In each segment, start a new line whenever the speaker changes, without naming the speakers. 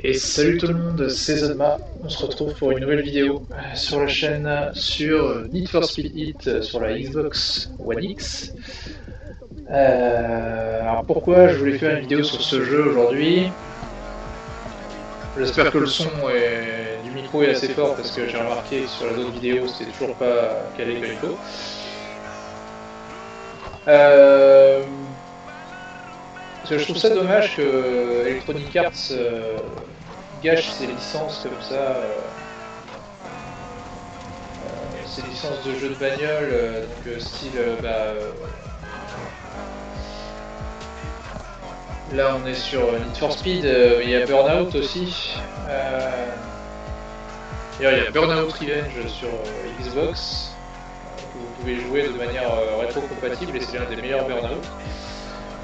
Et salut tout le monde, c'est Zodma. On se retrouve pour une nouvelle vidéo sur la chaîne sur Need for Speed Heat sur la Xbox One X. Alors pourquoi je voulais faire une vidéo sur ce jeu aujourd'hui? J'espère que le son du micro est assez fort parce que j'ai remarqué que sur les autres vidéos c'était toujours pas calé comme il faut. Parce que je trouve ça dommage que Electronic Arts gâche ses licences comme ça. Ces licences de jeux de bagnole, donc style, là on est sur Need for Speed, il y a Burnout aussi. D'ailleurs il y a Burnout Revenge sur Xbox, que vous pouvez jouer de manière rétro-compatible et c'est l'un des meilleurs Burnout.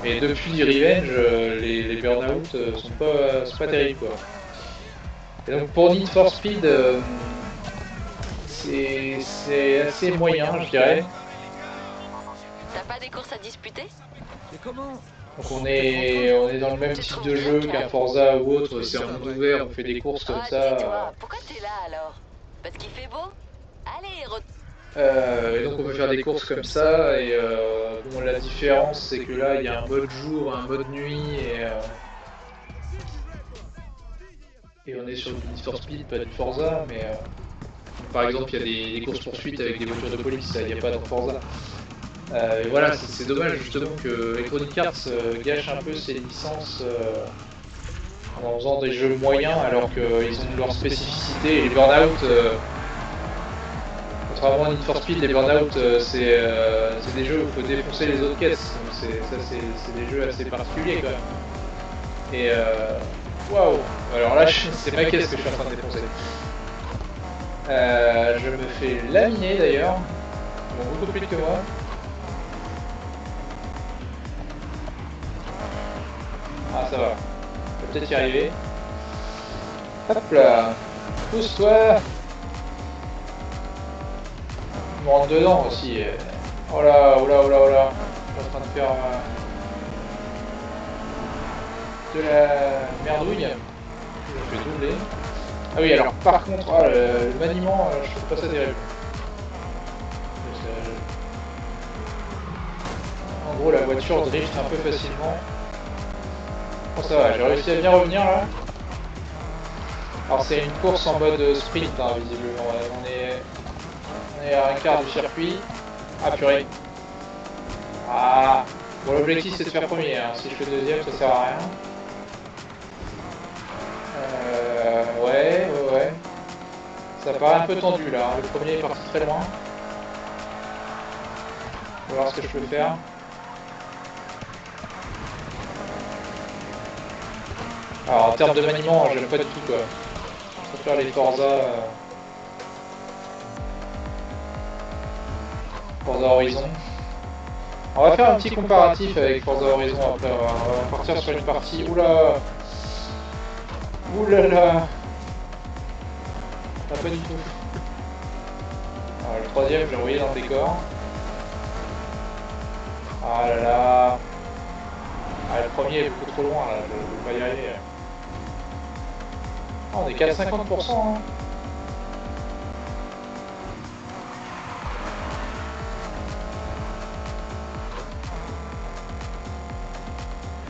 Et depuis Revenge, les Burnout sont pas terribles quoi. Et donc pour Need for Speed, c'est assez moyen je dirais.
T'as pas des courses à disputer?
Mais comment?
Donc on est dans le même type de jeu qu'un Forza ou autre, c'est un monde ouvert, on fait des courses comme
Ah,
ça.
tais-toi. Pourquoi t'es là alors? Parce qu'il fait beau? Allez,
Et donc on peut faire des courses comme ça. Et bon, la différence c'est que là il y a un mode jour, un mode nuit et on est sur du Need for Speed, pas du Forza. Mais par exemple il y a des courses poursuites avec des voitures de police, ça il n'y a pas dans Forza. Et voilà, c'est dommage justement que Electronic Arts gâche un peu ses licences. En faisant des jeux moyens alors qu'ils ont leur spécificité et les burn-out, contrairement à Need for Speed, les burn-out c'est des jeux où il faut défoncer les autres caisses, donc c'est des jeux assez particuliers quand même. Et waouh, alors là c'est ma caisse que je suis en train de défoncer. Je me fais laminer d'ailleurs, ils vont beaucoup plus vite que moi. Ah ça va, je vais peut-être y arriver. Hop là, pousse-toi. Je me rentre dedans aussi. Oh là, oh là, oh là, oh là. Je suis en train de faire de la merdouille. Je vais doubler. Ah oui, alors par contre, le maniement, je trouve pas ça terrible. En gros, la voiture drift un peu facilement. Bon, ça va, j'ai réussi à bien revenir là. Alors, c'est une course en mode sprint, hein, visiblement. On est à un quart du circuit. Ah, purée. Ah. Bon, l'objectif c'est de faire premier. Hein. Si je fais deuxième, ça sert à rien. Ouais. Ça paraît un peu tendu là. Le premier est parti très loin. On va voir ce que je peux faire. Alors en termes de maniement, j'aime pas du tout quoi. Je préfère les Forza Horizon. On va faire un petit comparatif avec Forza Horizon après. On va partir sur une partie. Oula. Oulala. Ah, pas du tout. Alors, le troisième, j'ai envoyé dans le décor. Ah là là. Ah, le premier est beaucoup trop loin là, je vais pas y arriver. Ah, on est qu'à 50%. Hein.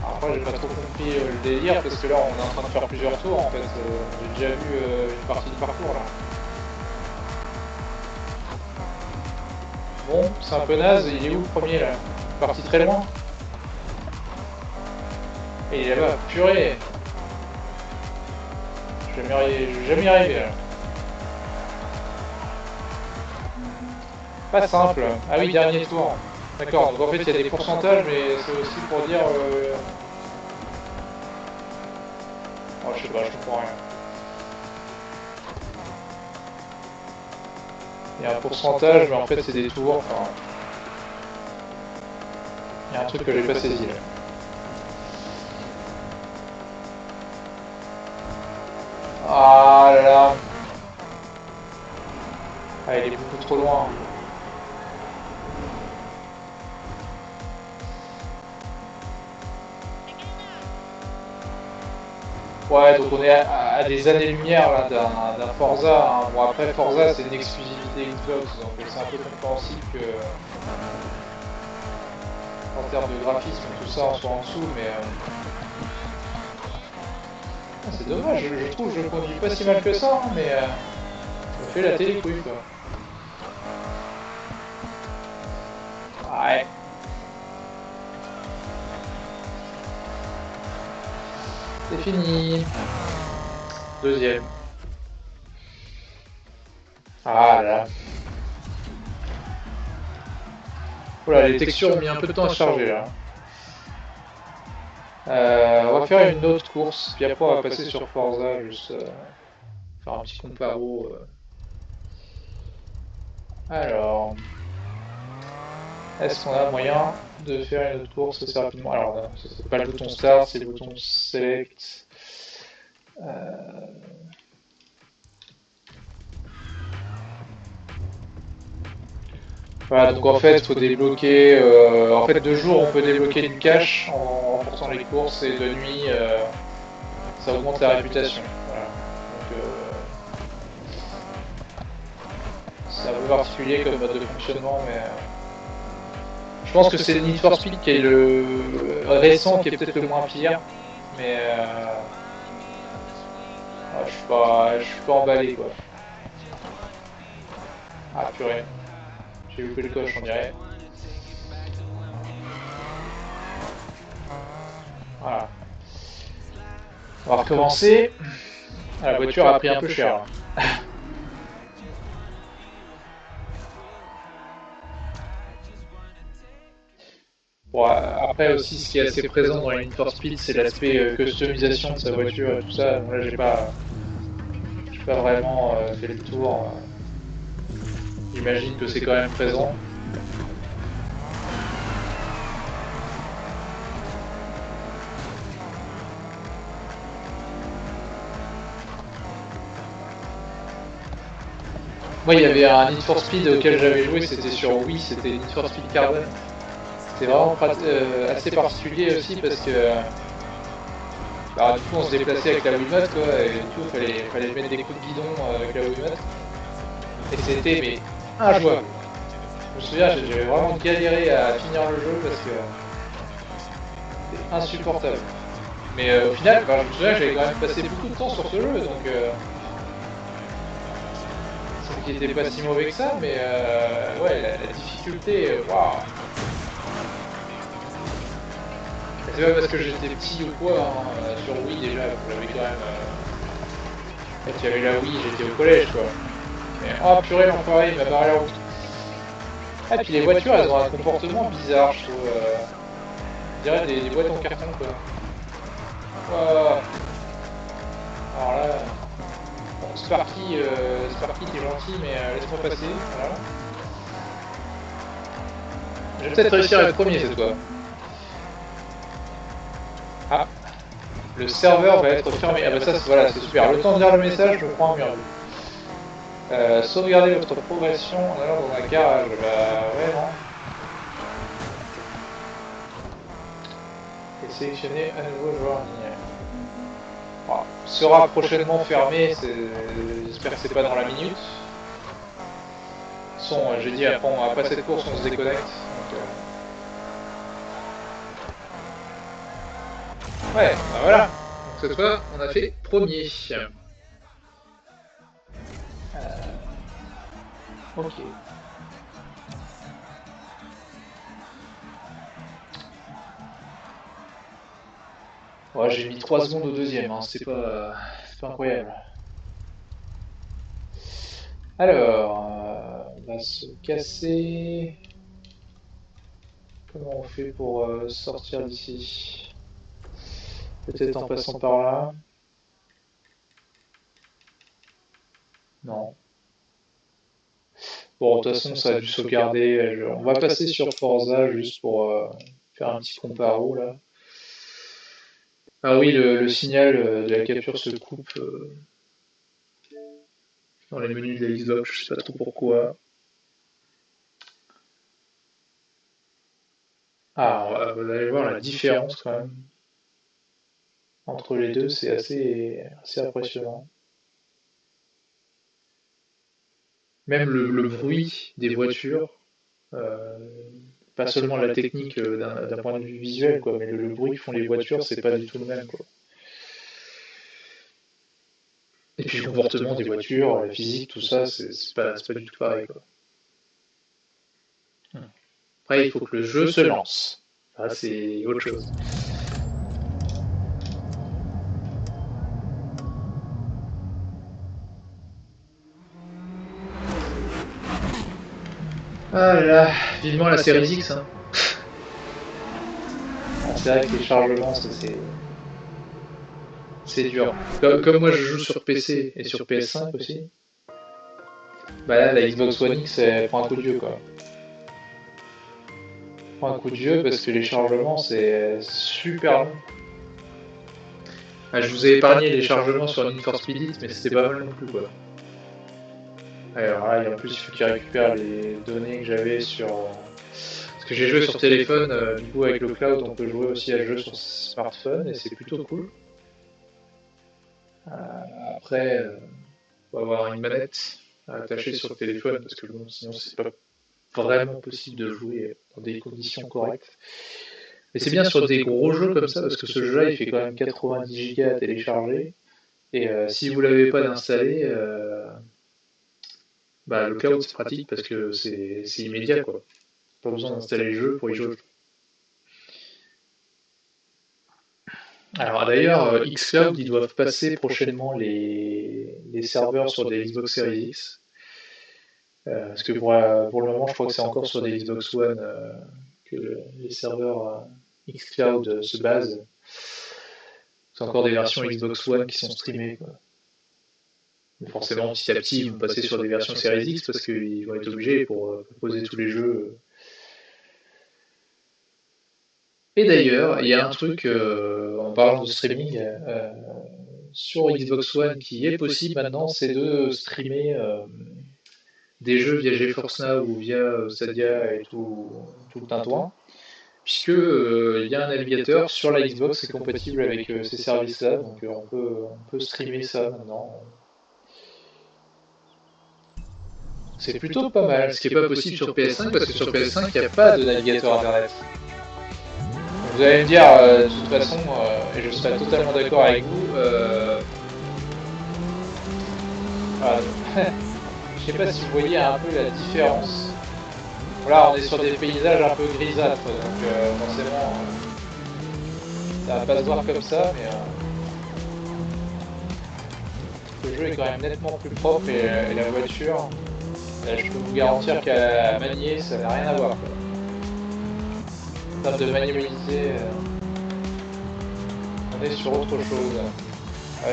Après, j'ai pas trop compris le délire parce que là, on est en train de faire plusieurs tours en fait. J'ai déjà vu une partie du parcours là. Bon, c'est un peu naze, il est où le premier là? Parti très loin. Et il est là-bas, purée. Je vais jamais y arriver là. Pas simple. Ah oui, dernier tour. D'accord, donc en fait il y a des pourcentages, mais c'est aussi pour dire... Oh, je sais pas, je comprends rien. Il y a un pourcentage, mais en fait c'est des tours. Enfin... Il y a un truc que j'ai pas saisi là. Ah là là. Ah, il est beaucoup trop loin. Ouais, donc on est à des années-lumière là d'un Forza, hein. Bon après Forza c'est une exclusivité Xbox, donc c'est un peu compréhensible que en termes de graphisme tout ça on soit en dessous, mais c'est dommage, je trouve que je conduis pas si mal que ça, hein, mais je me fais la télé couille quoi. Ouais, c'est fini. Deuxième. Ah là là. Voilà, les textures ont mis un peu de temps à charger là. On va faire une autre course, puis après on va passer sur Forza, juste faire un petit comparo. Alors, est-ce qu'on a moyen de faire une autre course assez rapidement? Alors, non, c'est pas le bouton Start, c'est le bouton Select. Voilà, donc en fait, il faut débloquer. En fait, de jour, on peut débloquer une cache en renforçant les courses, et de nuit, ça augmente la réputation. Voilà. Donc, c'est un peu particulier comme mode de fonctionnement, mais je pense que c'est le Need for Speed qui est le récent, qui est peut-être le moins pire, mais je suis pas emballé quoi. Ah purée, j'ai loupé le coche on dirait. Voilà, on va recommencer. Ah, la voiture a pris un peu cher là. Bon, après aussi, ce qui est assez présent dans les Need for Speed, c'est l'aspect customisation de sa voiture et tout ça. Donc là, j'ai pas vraiment fait le tour. J'imagine que c'est quand même présent. Moi, il y avait un Need for Speed auquel j'avais joué, c'était sur Wii, c'était Need for Speed Carbon. C'était vraiment assez particulier aussi parce que bah, du coup on se déplaçait avec la Wiimote quoi, et du coup fallait mettre des coups de guidon avec la Wiimote. Et c'était mais injouable. Je me souviens, j'avais vraiment galéré à finir le jeu parce que c'était insupportable. Mais au final, bah, je me souviens que j'avais quand même passé beaucoup de temps sur ce jeu, donc ce qui était pas si mauvais que ça, mais ouais, la difficulté, waouh. C'est pas parce que j'étais petit ou quoi, hein, sur Wii déjà, j'avais quand même. En fait, il y avait la Wii, j'étais au collège quoi. Mais oh purée, l'enfoiré, il m'a barré la route. Ah, et puis les voitures, elles ont un comportement bizarre, je trouve. On dirait des boîtes en carton quoi. Ouah. Alors là, bon, Sparky, t'es gentil, mais laisse-moi passer. Voilà. Je vais peut-être réussir à être premier cette fois. Ah, le serveur va être fermé. Ah bah ça, voilà, c'est super. Le temps de lire le message, je me prends un mur. Sauvegardez votre progression en allant dans un garage. Bah ouais, non. Et sélectionnez un nouveau joueur en ligne. Bon, sera prochainement fermé, j'espère que c'est pas dans la minute. Son, j'ai dit après cette course on se déconnecte. Donc, ouais, bah voilà. Donc cette fois on a fait premier. Ok. Ouais, j'ai mis 3 secondes au deuxième, hein, c'est pas incroyable. Alors, on va se casser. Comment on fait pour sortir d'ici? Peut-être en passant par là. Non. Bon, de toute façon, ça a dû sauvegarder. On va passer sur Forza juste pour faire un petit comparo là. Ah oui, le signal de la capture se coupe dans les menus de la Xbox, je sais pas trop pourquoi. Ah, vous allez voir la différence quand même. Entre les deux, c'est assez impressionnant. Même le bruit des voitures, euh, pas seulement la technique d'un point de vue visuel, quoi, mais le bruit que font les voitures, c'est pas du tout le même, quoi. Et puis le comportement des voitures, la physique, tout ça, c'est pas du tout pareil, quoi. Après, il faut que le jeu se lance. Ça, c'est autre chose. Ah là là, vivement la série X, hein. Bon, c'est vrai que les chargements, c'est dur. Comme moi je joue sur PC et sur PS5 aussi, bah là la Xbox One X elle prend un coup de vieux quoi. Elle prend un coup de vieux parce que les chargements c'est super long. Ah, je vous ai épargné les chargements sur Need for Speed Heat, mais c'était pas mal non plus quoi. Alors là, et en plus il faut qu'il récupère les données que j'avais sur. Parce que j'ai joué sur téléphone, du coup avec le cloud on peut jouer aussi à jeu sur smartphone et c'est plutôt cool. Après, faut avoir une manette attachée sur le téléphone parce que bon, sinon c'est pas vraiment possible de jouer dans des conditions correctes. Mais c'est bien sur des gros jeux comme ça parce que ce jeu-là il fait quand même 90 Go à télécharger et si vous l'avez pas installé, bah, le cloud c'est pratique parce que c'est immédiat quoi. Pas besoin d'installer le jeu pour y jouer. Alors d'ailleurs, xCloud ils doivent passer prochainement les serveurs sur des Xbox Series X. Parce que pour le moment, je crois que c'est encore sur des Xbox One que les serveurs xCloud se basent. C'est encore des versions Xbox One qui sont streamées, quoi. Mais forcément, petit à petit, ils vont passer sur des versions Series X parce qu'ils vont être obligés pour proposer tous les jeux. Et d'ailleurs, il y a un truc, en parlant de streaming, sur Xbox One qui est possible maintenant, c'est de streamer des jeux via GeForce Now ou via Stadia et tout le tintouin, puisque il y a un navigateur sur la Xbox qui est compatible avec ces services-là, donc on peut streamer ça maintenant. C'est plutôt pas mal, ce qui n'est pas possible sur PS5 parce que sur PS5 il n'y a pas de navigateur internet. Vous allez me dire, de toute façon, et je serai totalement d'accord avec vous, voilà. Je sais pas si vous voyez un peu la différence. Voilà, on est sur des paysages un peu grisâtres, donc forcément, ça va pas se voir comme ça, mais le jeu est quand même nettement plus propre et la voiture, je peux vous garantir qu'à manier, ça n'a rien à voir, quoi. En termes de maniabilité, on est sur autre chose.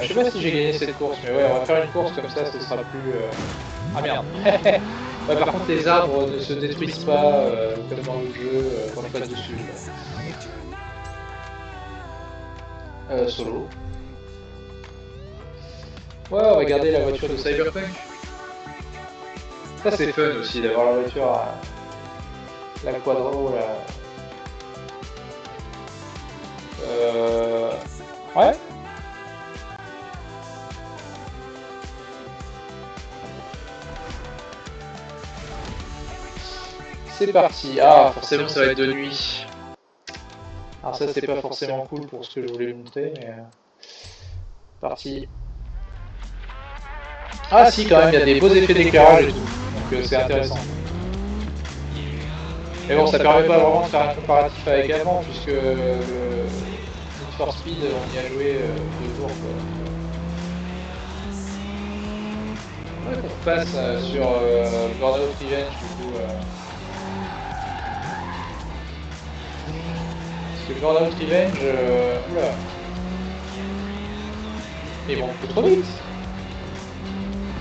Je sais pas si j'ai gagné cette course, mais ouais, on va faire une course comme ça, ce sera plus. Ah merde. Ouais, par contre, les arbres ne se détruisent pas comme dans le jeu quand je passe dessus. Solo. Ouais, on va garder la voiture de Cyberpunk. Ça c'est fun aussi d'avoir la voiture, la Quadro, la. Ouais. C'est parti. Ah, forcément ça va être de nuit. Alors ça c'est pas forcément cool pour ce que je voulais montrer, mais parti. Ah si quand même, il y a des beaux effets d'éclairage et tout, donc c'est intéressant. Mais bon, ça permet pas vraiment de faire un comparatif avec avant, puisque le Need for Speed, on y a joué 2 jours, quoi. Ouais, qu'on passe sur Burnout Revenge du coup. Parce que Burnout Revenge, oula. Mais bon, un peu trop vite.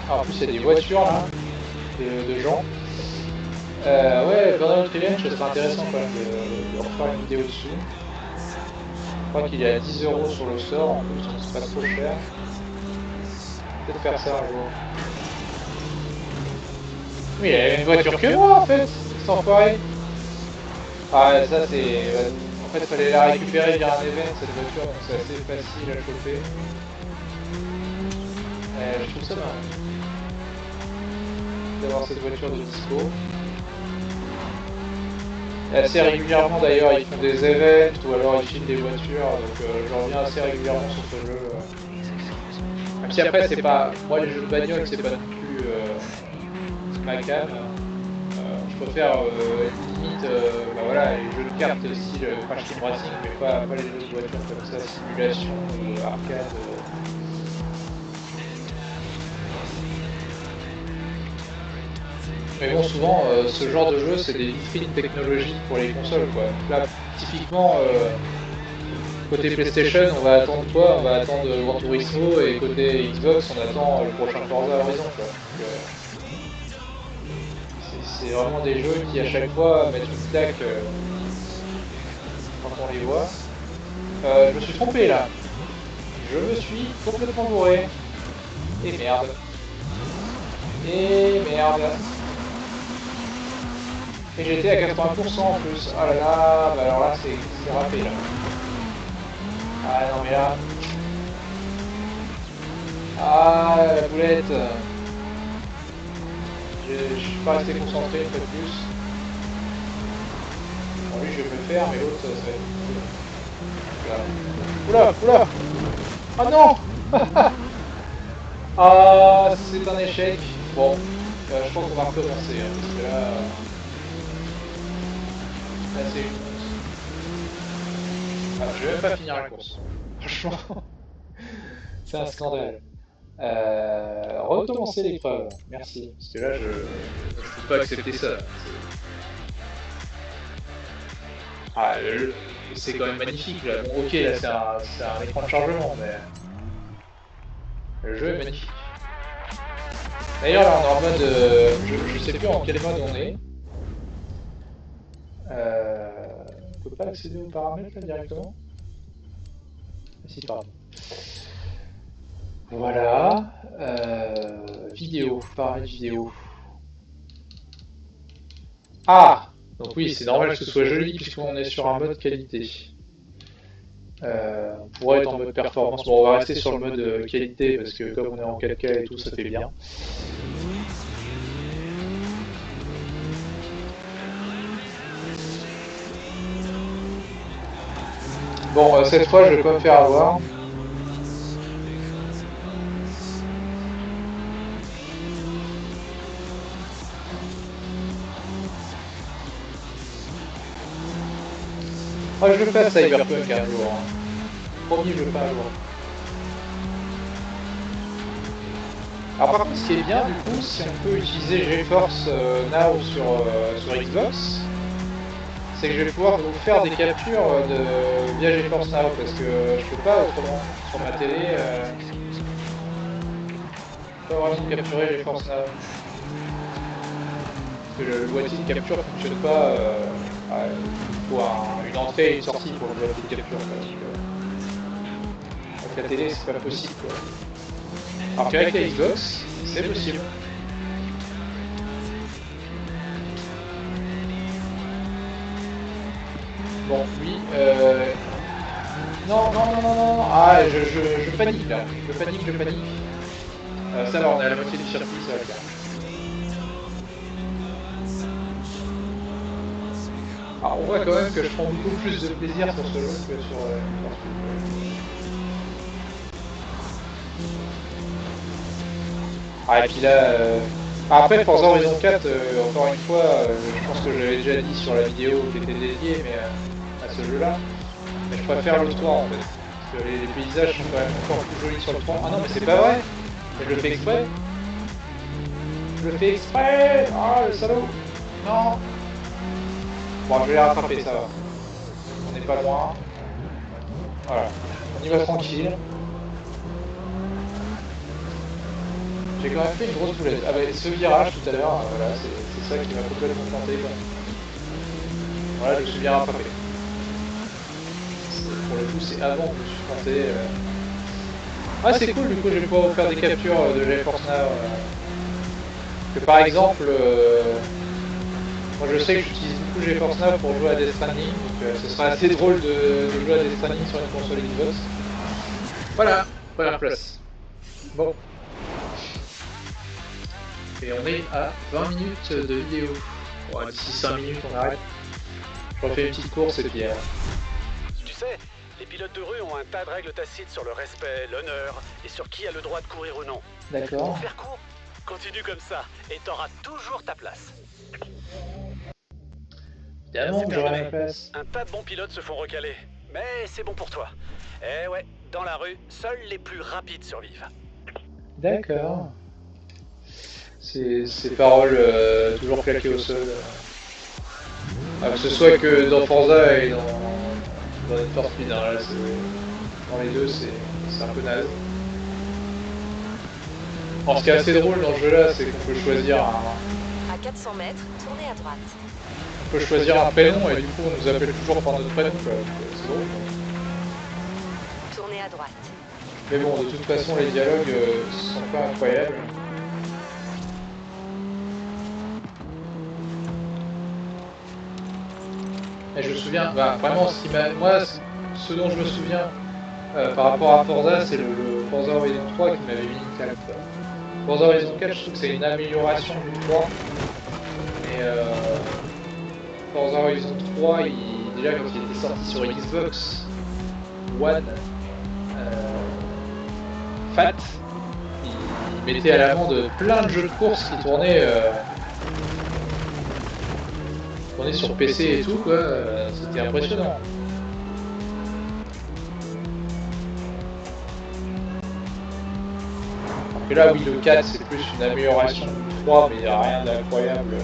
Ah, en plus, il y a des voitures là, de gens. Ouais, Burnout Revenge, ça serait intéressant quand même de refaire une vidéo dessus. Je crois qu'il est à 10 € sur le store en plus, donc c'est pas trop cher. Peut-être faire ça un jour. Oui, il a une voiture que moi en fait, sans enfoiré. Ah, ça c'est. fait, il fallait la récupérer via un event cette voiture, donc c'est assez facile à choper. Je trouve ça marrant d'avoir cette voiture de dispo. Et assez régulièrement d'ailleurs, ils font des events ou alors ils filment des voitures, donc je reviens assez régulièrement sur ce jeu. Même si après, c'est pas. Moi, les jeux de bagnole, c'est pas non plus ma cam. Je préfère limite bah voilà, les jeux de cartes style Crash Team Racing, mais pas les jeux de voiture comme ça, simulation ou arcade. Mais bon, souvent, ce genre de jeu, c'est des vitrines technologiques pour les consoles, quoi. Donc là, typiquement, côté PlayStation, on va attendre quoi? On va attendre Gran Turismo, et côté Xbox, on attend le prochain Forza Horizon, quoi. Donc, c'est vraiment des jeux qui, à chaque fois, mettent une claque quand on les voit. Je me suis trompé, là. Je me suis complètement bourré. Et merde. Et merde. Et j'étais à 80% en plus. Ah là là, bah alors là c'est râpé là. Ah non mais là. Ah la boulette. Je suis pas resté concentré une fois de plus. Bon lui je vais le faire mais l'autre ça va être... Oula, oula. Ah non. Ah c'est un échec. Bon, je pense qu'on va recommencer hein, parce que là... Là c'est une honte. Ah, je vais même pas finir la course. Franchement, c'est un scandale. Recommencer l'épreuve, merci. Parce que là, je peux pas accepter ça. Ah, c'est quand même magnifique là. Bon, ok, là c'est un écran de chargement, mais le jeu est magnifique. D'ailleurs, là on est en mode. Je sais plus en quel mode on est. On peut pas accéder aux paramètres là directement? Ah, si, pardon. Voilà. Vidéo, paramètres vidéo. Ah! Donc oui, c'est normal que ce soit joli puisqu'on est sur un mode qualité. On pourrait être en mode performance. Bon, on va rester sur le mode qualité parce que comme on est en 4K et tout, ça fait bien. Bon, cette fois, je vais pas me faire avoir. Moi, je le fais à Cyberpunk un jour. Hein. Promis, je le fais un jour. Alors par contre, ce qui est bien, du coup, si on peut utiliser GeForce Now sur Xbox, c'est que je vais pouvoir vous faire des captures via GeForce Now, parce que je peux pas autrement. Sur ma télé, je peux pas vraiment capturer GeForce Now. Parce que le boîtier de capture ne fonctionne pas. Il faut une entrée et une sortie pour le boîtier de capture. Avec la télé, c'est pas possible. Quoi. Alors qu'avec la Xbox, c'est possible. Bon, oui. Non, non, non, non, non. Ah, je panique là. Je panique. Ça va, on est à la moitié du circuit, ça va le faire. Alors on voit quand même que je prends beaucoup plus de plaisir sur ce jeu que sur Ah et puis là... Après Forza Horizon 4, encore une fois, je pense que je l'avais déjà dit sur la vidéo qui était dédiée mais, à ce jeu là. Mais je préfère le 3 en fait. Parce que les paysages sont quand même encore plus jolis sur le 3. Ah non mais c'est pas vrai. Mais je le fais exprès. Je le fais exprès. Ah le salaud. Non. Bon, je vais les rattraper, ça va. On n'est pas loin. Voilà. On y va tranquille. J'ai quand même fait une grosse boulette. Ah bah, ce virage tout à l'heure, voilà, c'est ça qui m'a complètement planté. Quoi. Voilà, je me suis bien rattrapé. Pour le coup, c'est avant que je me suis planté. Ah, c'est cool, du coup, je vais pouvoir vous faire des captures de GeForce Now. Que par exemple... Moi je sais que j'utilise beaucoup GeForce Now pour jouer à Death Stranding, donc ce sera assez drôle de jouer à Death Stranding sur une console Xbox. Voilà, première place. Bon. Et on est à 20 minutes de vidéo. Bon, d'ici 5 minutes on arrête. Je refais une petite course et puis...
Tu sais, les pilotes de rue ont un tas de règles tacites sur le respect, l'honneur et sur qui a le droit de courir ou non.
D'accord.
Pour faire court, continue comme ça et t'auras toujours ta place.
Évidemment que j'aurai ma place.
Un tas de bons pilotes se font recaler, mais c'est bon pour toi. Eh ouais, dans la rue, seuls les plus rapides survivent.
D'accord. Ces paroles toujours claquées au sol. Que ce soit que dans Forza et dans Need for Speed, hein, là, dans les deux c'est un peu naze. Alors, ce qui est assez drôle dans ce jeu là, c'est qu'on peut choisir
À 400 mètres, tournez à droite.
on peut choisir un prénom et du coup on nous appelle toujours par notre prénom, quoi. C'est drôle.
Tournez à droite.
Mais bon, de toute façon les dialogues sont pas incroyables. Et je me souviens, bah, vraiment, ce dont je me souviens par rapport à Forza, c'est le Forza Horizon 3 qui m'avait mis une claque. Forza Horizon 4, je trouve que c'est une amélioration du 3. Mais Forza Horizon 3, déjà quand il était sorti sur Xbox One Fat, il mettait à l'amende plein de jeux de course qui tournaient sur PC et tout, quoi. C'était impressionnant. Alors que là, oui, le 4 c'est plus une amélioration du 3, mais il n'y a rien d'incroyable.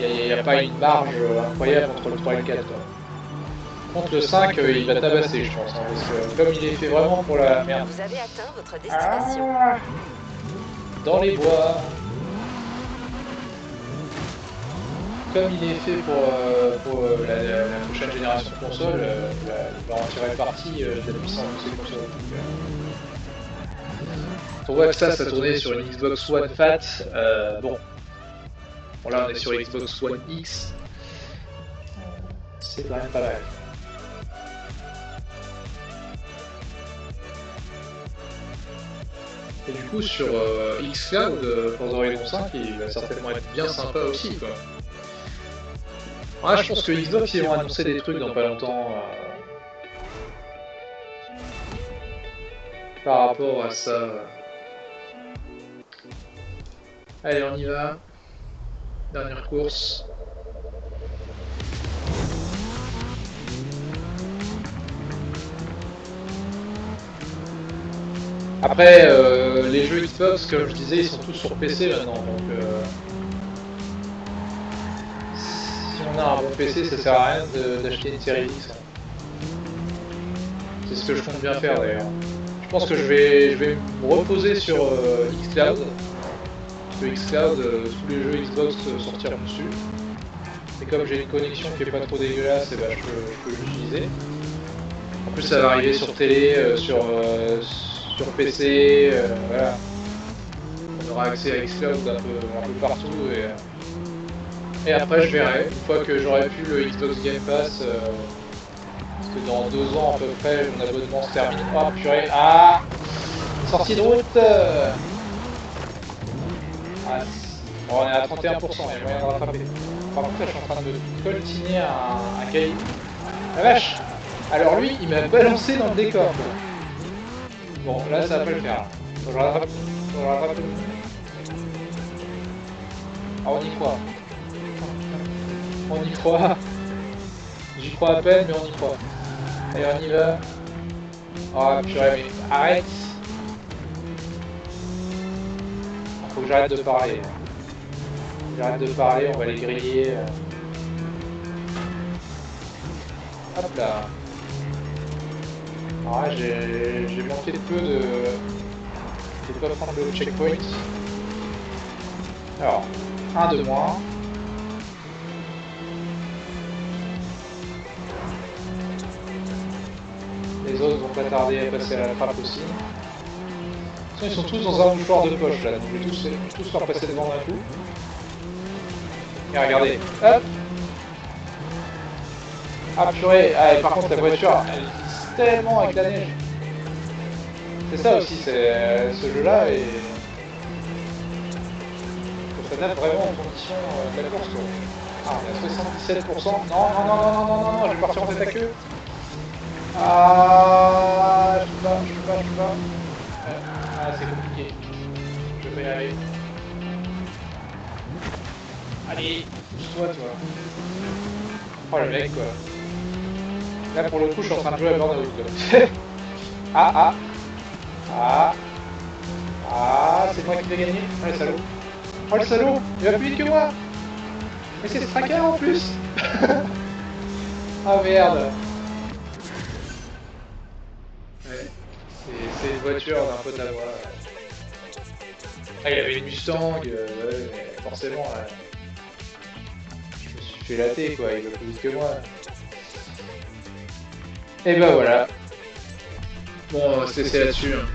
Il n'y a pas une marge incroyable entre le 3 et le 4. Quoi. Contre le 5, il va tabasser, je pense. Hein, parce que comme il est fait vraiment pour la merde.
Vous avez atteint votre destination.
Dans les bois. Comme il est fait pour la prochaine génération de consoles, il va en tirer parti de la puissance de ces consoles. On voit que ça tournait sur une Xbox One Fat. Bon, là on est sur Xbox One X. C'est quand même pas mal. Et du coup sur xCloud, Forza Horizon 5, il va certainement être bien sympa aussi, quoi. Ouais, je pense que Xbox ils vont annoncer des trucs dans pas longtemps par rapport à ça. Allez, on y va. Dernière course. Après, les jeux Xbox, comme je disais, ils sont tous sur PC maintenant, donc si on a un bon PC, ça sert à rien d'acheter une série X. C'est ce que je compte bien faire d'ailleurs. Je pense que je vais me reposer sur xCloud. Parce que xCloud, tous les jeux Xbox sortiront dessus. Et comme j'ai une connexion qui est pas trop dégueulasse, et ben je peux l'utiliser. En plus, ça va arriver sur télé, sur PC, voilà. On aura accès à xCloud un peu partout. Et après, je verrai. Une fois que j'aurai plus le Xbox Game Pass, parce que dans 2 ans à peu près, mon abonnement se termine. Oh purée, ah, sortie de route. Ah, bon, on est à 31%, il y a moyen de rattraper. Par contre, là, je suis en train de me coltiner un caillou. La vache. Alors lui, il m'a balancé dans le décor. Quoi. Bon, là, ça va pas le faire. Faut que je rattrape. Ah, on y croit. On y croit. J'y crois à peine, mais on y croit. Allez, on y va. Oh purée, mais arrête. Faut que j'arrête de parler. J'arrête de parler, on va les griller. Hop là. Alors là, j'ai manqué de peu de... Je vais pas prendre le checkpoint. Alors, 1 de moins. Les autres vont pas tarder à passer à la trappe aussi. Ils sont tous dans un mouchoir de poche là, donc je vais tous leur passer devant d'un coup. Et regardez, hop. Ah purée, ah, et par contre la voiture, elle glisse tellement avec la neige. C'est ça aussi, c'est ce jeu-là et faut s'adapter vraiment aux conditions de la course. Quoi. Ah, on est à 77%. Non, je vais partir en tête à queue. Ah, je peux pas. Ah, c'est compliqué. Je vais pas y arriver. Allez, pousse-toi, toi. Oh, le mec, quoi. Là, pour le coup, je suis en train de jouer à Burnout, quoi. Ah, c'est moi qui vais gagner. Oh, le salaud. Oh, le salaud. Il va plus vite que moi. Mais c'est Stracker, en plus. Ah, merde. Ouais. C'est une voiture d'un pote à moi. Ah, il avait une Mustang, ouais, mais forcément, je me suis fait latter, quoi, il va plus vite que moi. Et ben voilà. Bon, on va se laisser là-dessus. Hein.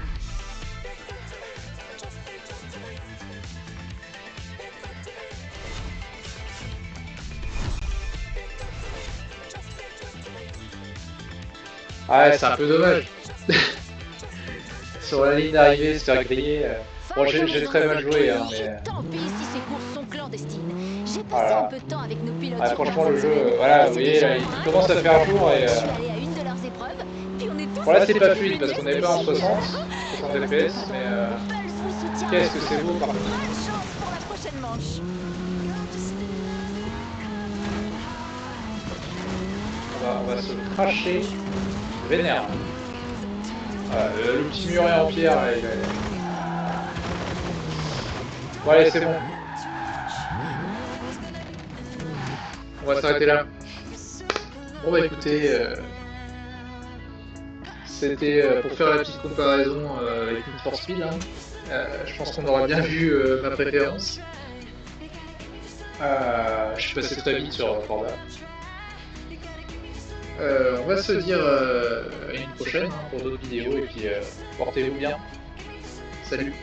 Ah ouais, c'est un peu dommage. Sur la ligne d'arrivée, se faire griller. Bon, j'ai très mal joué, hein, mais...
Tant pis si ces courses sont clandestines. J'ai passé
Voilà.
un peu de temps avec nos pilotes.
Ah,
sur
franchement,
place
le
cette
jeu,
semaine.
voilà, vous
C'est
voyez,
déjà
là, il
un
commence à faire jour et...
Je suis allé à une de leurs épreuves, puis on est tous
Bon, là, c'est pas
sortis
fluide parce qu'on n'est pas en 60 FPS, mais...
Pulse vous soutient.
Qu'est-ce que c'est beau, par contre.
Bonne chance pour la prochaine manche.
On va se cracher. Vénère. Voilà, le petit muret en pierre, là, il est... Bon, allez, c'est bon. On va s'arrêter là. Bon, bah écoutez, c'était pour faire la petite comparaison avec Need for Speed. Hein. Je pense qu'on aura bien vu ma préférence. Je suis passé très vite sur Forza. On va se dire à une prochaine hein, pour d'autres vidéos et puis portez-vous bien. Salut.